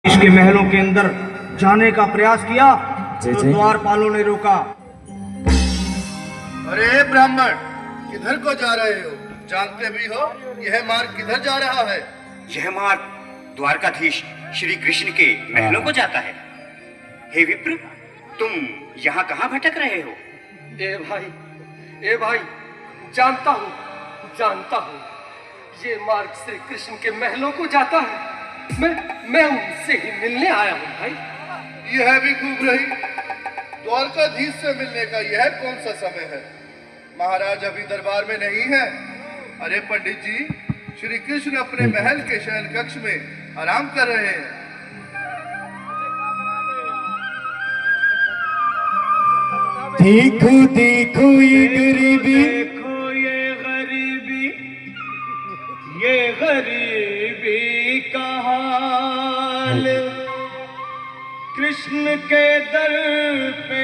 इसके महलों के अंदर जाने का प्रयास किया तो द्वारपालों ने रोका। अरे ब्राह्मण, किधर को जा रहे हो? जानते भी हो यह मार्ग किधर जा रहा है? यह मार्ग द्वारकाधीश श्री कृष्ण के महलों को जाता है। हे विप्र, तुम यहाँ कहाँ भटक रहे हो? ए भाई, जानता हूँ ये मार्ग श्री कृष्ण के महलों को जाता है। मैं उनसे ही मिलने आया हूँ भाई। यह भी खूब रही। द्वारकाधीश से मिलने का यह कौन सा समय है? महाराज अभी दरबार में नहीं है। अरे पंडित जी, श्री कृष्ण अपने महल के शयन कक्ष में आराम कर रहे हैं। देखो ये गरीबी का हाल। कृष्ण के दर पे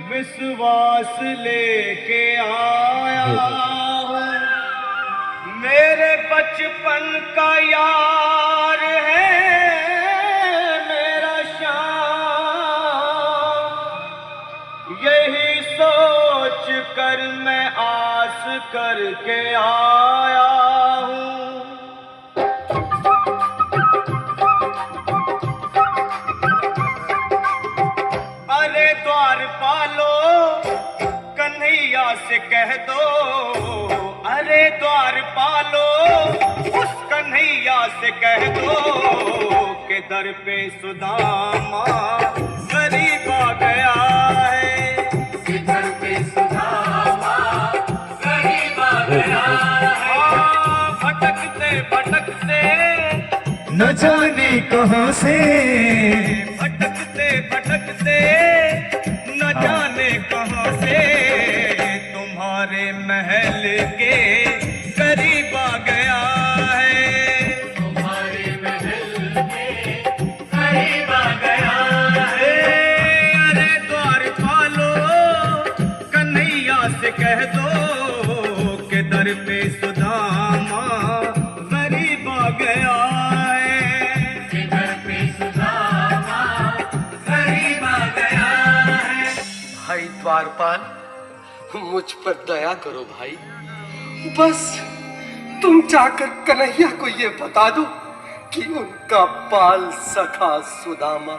विश्वास लेके आया हूँ। मेरे बचपन का यार है मेरा श्याम। यही सोच कर मैं आस करके आया हूँ। अरे द्वारपालो, कन्हैया से कह दो। अरे द्वारपालो, उस कन्हैया से कह दो कि दर पे सुदामा गरीब आ गया है। कि दर पे सुदामा गरीब आ गया है। भटकते भटकते न जाने कहाँ से, भटकते भटकते न जाने कहाँ से तुम्हारे महल के करीब आ गया है। तुम्हारे महल के करीब आ गया है। अरे द्वारपालो, कन्हैया से कह दो कि दर पे सुदामा गरीब आ गया है। कि दर पे सुदामा गरीब आ गया है। भाई द्वारपाल, मुझ पर दया करो भाई। बस तुम जाकर कन्हैया को ये बता दो कि उनका बाल सखा सुदामा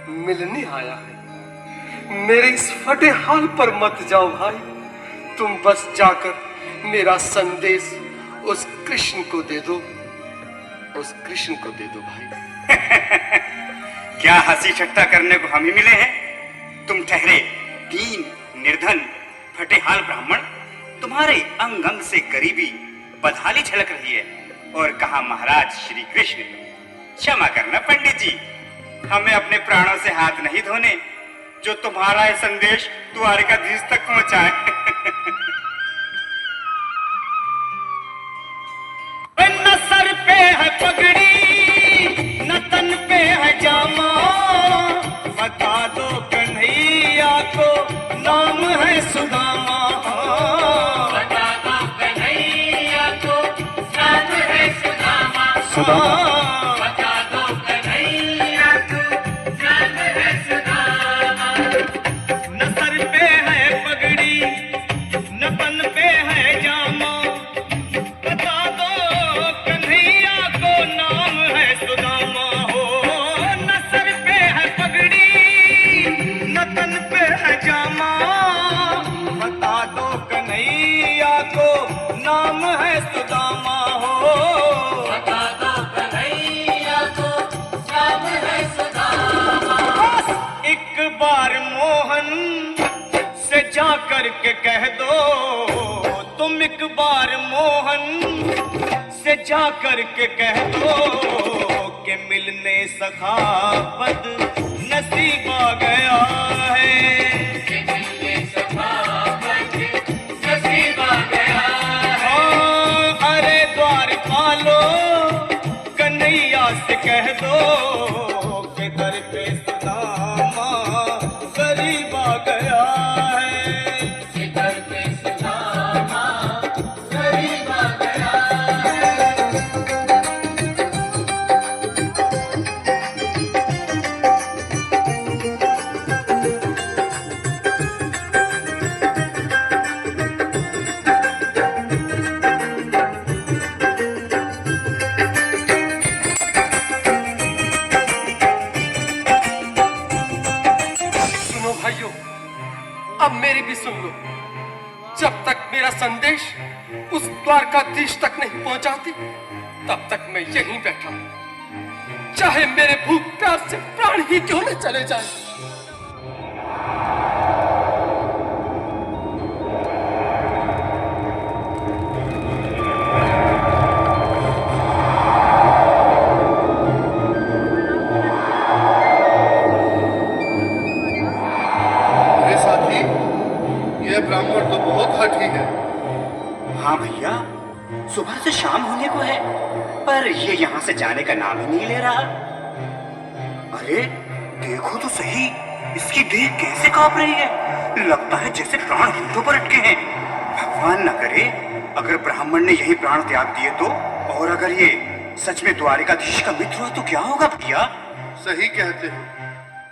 मिलने आया है। मेरे इस फटे हाल पर मत जाओ भाई। तुम बस जाकर मेरा संदेश उस कृष्ण को दे दो। उस कृष्ण को दे दो भाई। क्या हंसी ठट्टा करने को हम ही मिले हैं? तुम ठहरे दीन निर्धन फटेहाल ब्राह्मण, तुम्हारे अंग अंग से गरीबी बदहाली झलक रही है। और कहा महाराज श्री कृष्ण। क्षमा करना पंडित जी, हमें अपने प्राणों से हाथ नहीं धोने जो तुम्हारा यह संदेश द्वारकाधीश तक पहुंचाए। न सर पे है पगड़ी, न तन पे है जामा। बता दो कन्हैया को नाम है सुदामा। बता दो कन्हैया को नाम है सुदामा। बता दो कन्हैया को नाम है सुदामा। न सर पे है पगड़ी, न तन पे है जामा। बता दो कन्हैया को नाम है सुदामा। हो न सर पे है पगड़ी, न तन पे है जामा। बता दो कन्हैया को नाम है सुदामा। हो बता दो कन्हैया को नाम है सुदामा। एक बार मोहन से जा कर के कह दो। तुम एक बार मोहन से जा कर के कह दो कि मिलने सखावत नसीब आ गया है। कि मिलने सखावत नसीब आ गया है। अरे द्वारपालो, कन्हैया से कह दो कि दर पे सुदामा गरीब आ गया है। कि दर पे सुदामा गरीब आ गया है। सुन लो, जब तक मेरा संदेश उस द्वारकाधीश तक नहीं पहुंचाती तब तक मैं यहीं बैठा हूं, चाहे मेरे भूख प्यास से प्राण ही क्यों न चले जाए। अरे साथी, यह ब्राह्मण तो बहुत हठी है। हाँ भैया, सुबह से शाम होने को है पर ये यहाँ से जाने का नाम ही नहीं ले रहा। अरे देखो तो सही, इसकी देह कैसे कांप रही है, लगता है जैसे प्राण घुटनों पर अटके हैं। भगवान न करे अगर ब्राह्मण ने यही प्राण त्याग दिए तो, और अगर ये सच में द्वारिकाधीश का मित्र हुआ तो क्या होगा भैया? सही कहते हो,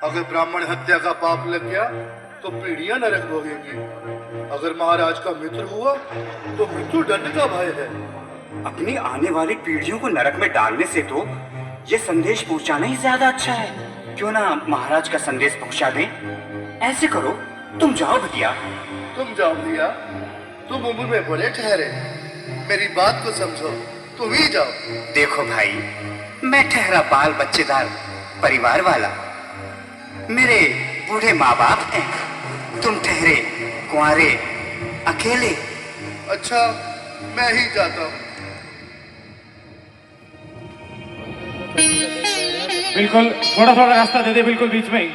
अगर ब्राह्मण हत्या का पाप लग गया तो पीढ़ियां नरक भोगेंगी। अगर महाराज का मित्र हुआ तो मृत्यु दंड का भय है। अपनी आने वाली पीढ़ियों को नरक में डालने से तो ये संदेश पहुंचाना ही ज्यादा अच्छा है। क्यों ना महाराज का संदेश पहुंचा दें? ऐसे करो, तुम जाओ भैया। तुम जाओ भैया, तुम उम्र में बड़े ठहरे, मेरी बात को समझो, तुम ही जाओ। देखो भाई, मैं ठहरा बाल बच्चेदार परिवार वाला, मेरे बूढ़े माँ बाप हैं, तुम ठहरे कुंवारे अकेले। अच्छा, मैं ही जाता हूँ। बिल्कुल, थोड़ा थोड़ा रास्ता दे दे, बिल्कुल बीच में ही।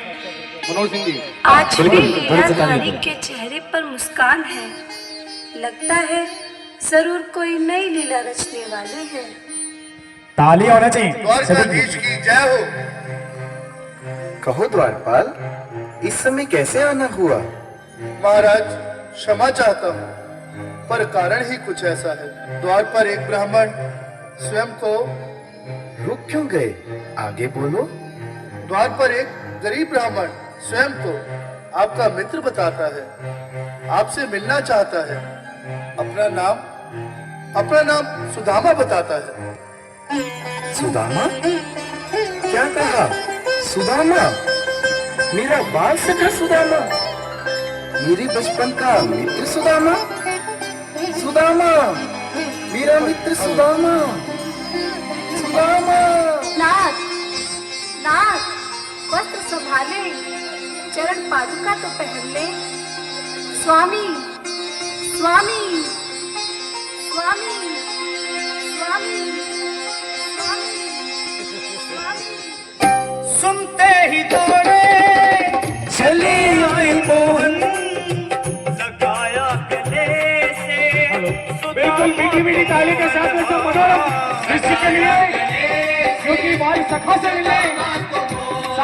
मनोज सिंह जी, आज भी लीलाधारी के चेहरे पर मुस्कान है, लगता है जरूर कोई नई लीला रचने वाले हैं। ताली होना चाहिए। द्वारकाधीश की जय हो। कहो द्वारपाल, इस समय कैसे आना हुआ? महाराज, क्षमा चाहता हूँ, पर कारण ही कुछ ऐसा है। द्वार पर एक ब्राह्मण स्वयं को रुक क्यों गए? आगे बोलो। द्वार पर एक गरीब ब्राह्मण स्वयं को आपका मित्र बताता है, आपसे मिलना चाहता है। अपना नाम सुदामा बताता है। सुदामा? क्या कहा? सुदामा? मेरा बाल सखा सुदामा? मेरे बचपन का मित्र सुदामा? सुदामा, मेरा मित्र सुदामा, सुदामा। नाथ, नाथ, वस्त्र संभाले, चरण पादुका तो पहन ले। स्वामी, स्वामी, स्वामी, स्वामी, स्वामी, स्वामी। सुनते ही दौड़े चले आए मोहन, लगाया गले से। बिल्कुल मीठी मीठी ताली के साथ में सब मनोरम दृश्य के लिए, क्योंकि हमारी सखा से मिले।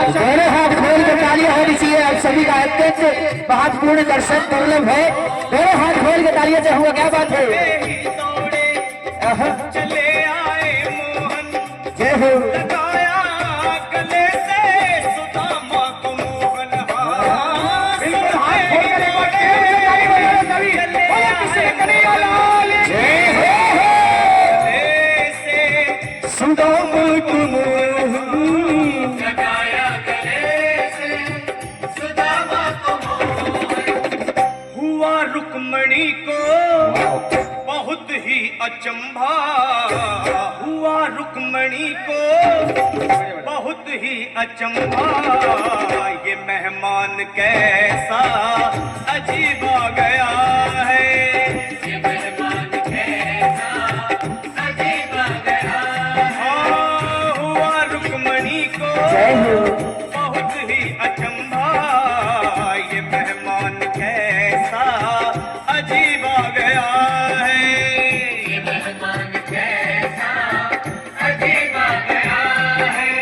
दोनों हाथ खोल के तालियां होनी चाहिए। आप सभी का अत्यंत महत्वपूर्ण दर्शन दुर्लभ है। दोनों हाथ खोल के तालियां से हुआ, क्या बात है? चले आए मोहन, जय हो। लगाया गले से सुदामा को मोहन। बिल्कुल हाथ खोल के रिकॉर्डिंग ताली बजाओ सभी। बोलो किसे कन्हैया लाल से सुदामा को मोहन, लगाया गले से सुदामा को मोहन। हुआ रुक्मणी को बहुत ही अचंभा, हुआ रुक्मणी को बहुत ही अचंभा। ये मेहमान कैसा अजीब आ गया है, ये मेहमान कैसा अजीब आ गया है। हुआ रुक्मणी को बहुत ही अचंभा, ये मेहमान कैसा अजीब आ गया है, ये मेहमान कैसा अजीब आ गया है।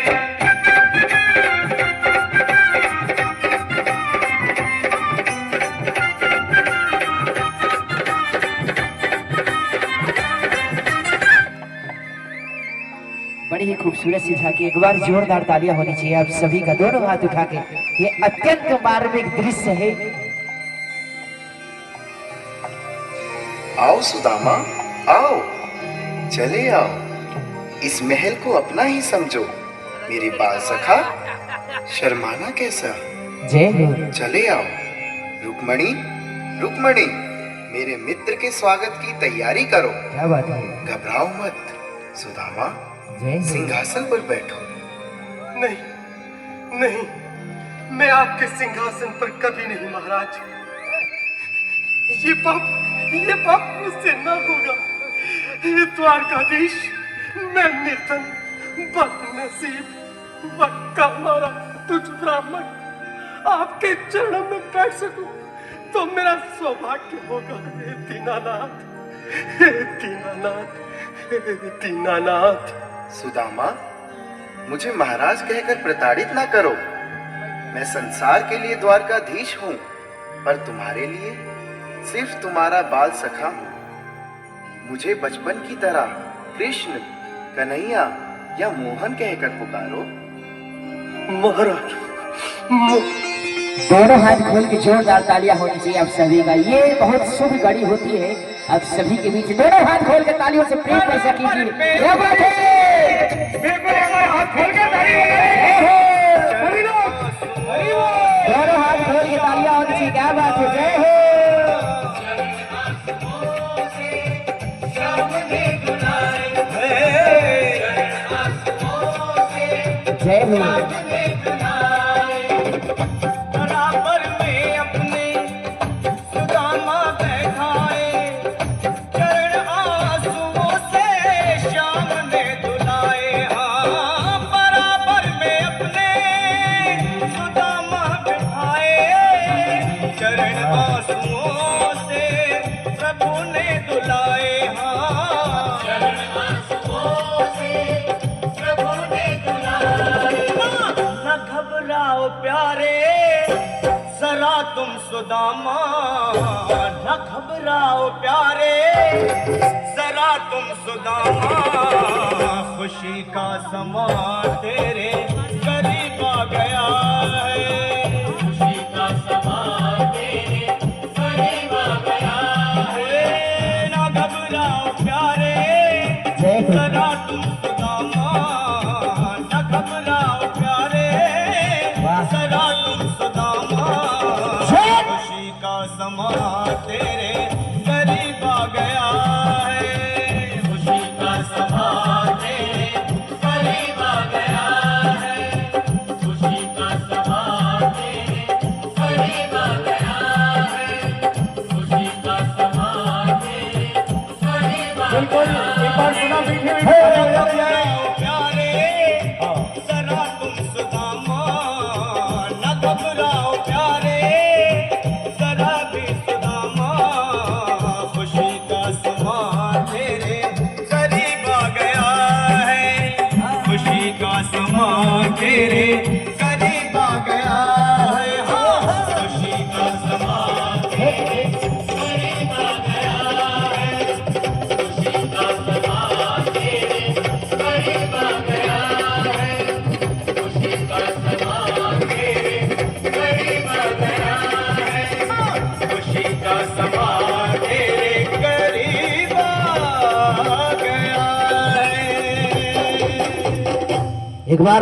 बड़ी ही खूबसूरत सी झांकी। एक बार जोरदार तालियां होनी चाहिए आप सभी का, दोनों हाथ उठा के। ये अत्यंत मार्मिक दृश्य है। आओ सुदामा, आओ, चले आओ। इस महल को अपना ही समझो। मेरे बाल सखा, शर्माना कैसा? जय हो। चले आओ। रुक्मणी, रुक्मणी, मेरे मित्र के स्वागत की तैयारी करो। क्या बात है? घबराओ मत। सुदामा, जय हो। सिंहासन पर बैठो। नहीं नहीं, मैं आपके सिंहासन पर कभी नहीं महाराज। ये पाप मुझसे ना होगा। हे द्वारकाधीश, मैं निर्धन, बदनसीब, बक्का मारा तुझ ब्राह्मण आपके चरणों में बैठ सकूं तो मेरा सौभाग्य होगा। हे दीनानाथ, हे दीनानाथ, हे दीनानाथ। सुदामा, मुझे महाराज कहकर प्रताड़ित ना करो। मैं संसार के लिए द्वारकाधीश हूँ, पर तुम्हारे लिए सिर्फ तुम्हारा बाल सखा हूँ। मुझे बचपन की तरह कृष्ण, कन्हैया या मोहन कहकर पुकारो। महाराज, दोनों हाथ खोल के जोरदार तालियां होनी चाहिए आप सभी का। ये बहुत शुभ घड़ी होती है आप सभी के बीच। दोनों हाथ खोल के तालियों से प्रेम वर्षा कीजिए। क्या बात है? बिल्कुल एक बार हाथ खोल के ताली बजाइए। सभी लोग, दोनों हाथ खोल के तालियां होनी चाहिए। क्या बात है? जय हो। जय हो। बराबर में अपने सुदामा बैठाए, चरण आंसुओं से श्याम ने धुलाए। हाँ, बराबर में अपने सुदामा बैठाए, चरण आंसुओं से प्रभु ने धुलाए। हाँ, चरण आंसुओं से प्रभु ने धुलाए। न घबराओ प्यारे, जरा तुम सुदामा, न घबराओ प्यारे, जरा तुम सुदामा। खुशी का समा तेरे करीब आ गया है। खुशी का समा तेरे करीब आ गया है। न घबराओ प्यारे, जरा तुम सुदामा, न घबराओ प्यारे, जरा तुम सुदामा। खुशी का समा तेरे करीब आ गया है। खुशी का समा तेरे करीब आ गया है। खुशी का समा तेरे करीब आ गया है। खुशी का समा तेरे करीब आ गया है। एक बार सुना मीठे मीठे प्यारे, जरा तुम सुदामा, न घबराओ प्यारे, जरा भी सुदामा। खुशी का समा तेरे करीब आ गया है। खुशी का समा तेरे करीब आ गया है। हाँ, खुशी का समा तेरे करीब आ गया है। खुशी का समा तेरे करीब आ गया है। खुशी का समा तेरे करीब आ गया है। खुशी का समा तेरे करीब आ गया है। एक बार